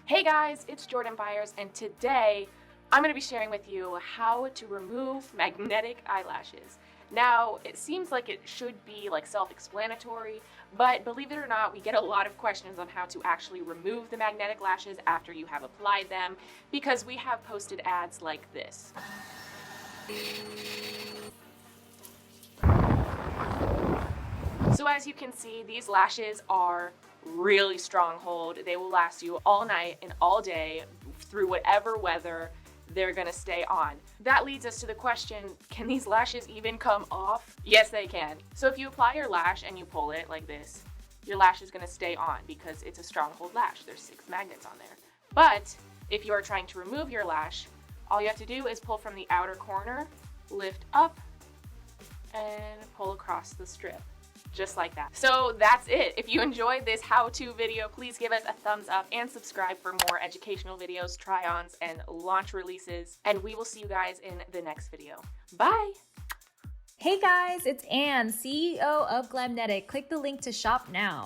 Hey guys, it's Jordan Byers, and today I'm going to be sharing with you how to remove magnetic eyelashes. Now, it seems like it should be self-explanatory, but believe it or not, we get a lot of questions on how to actually remove the magnetic lashes after you have applied them, because we have posted ads like this. So as you can see, these lashes are really strong hold. They will last you all night and all day through whatever weather. They're gonna stay on. That leads us to the question, can these lashes even come off? Yes, they can. So if you apply your lash and you pull it like this, your lash is gonna stay on because it's a stronghold lash. There's 6 magnets on there. But if you are trying to remove your lash, all you have to do is pull from the outer corner, lift up, and pull across the strip. Just like that. So that's it. If you enjoyed this how-to video, please give us a thumbs up and subscribe for more educational videos, try-ons, and launch releases. And we will see you guys in the next video. Bye! Hey guys, it's Anne, CEO of Glamnetic. Click the link to shop now.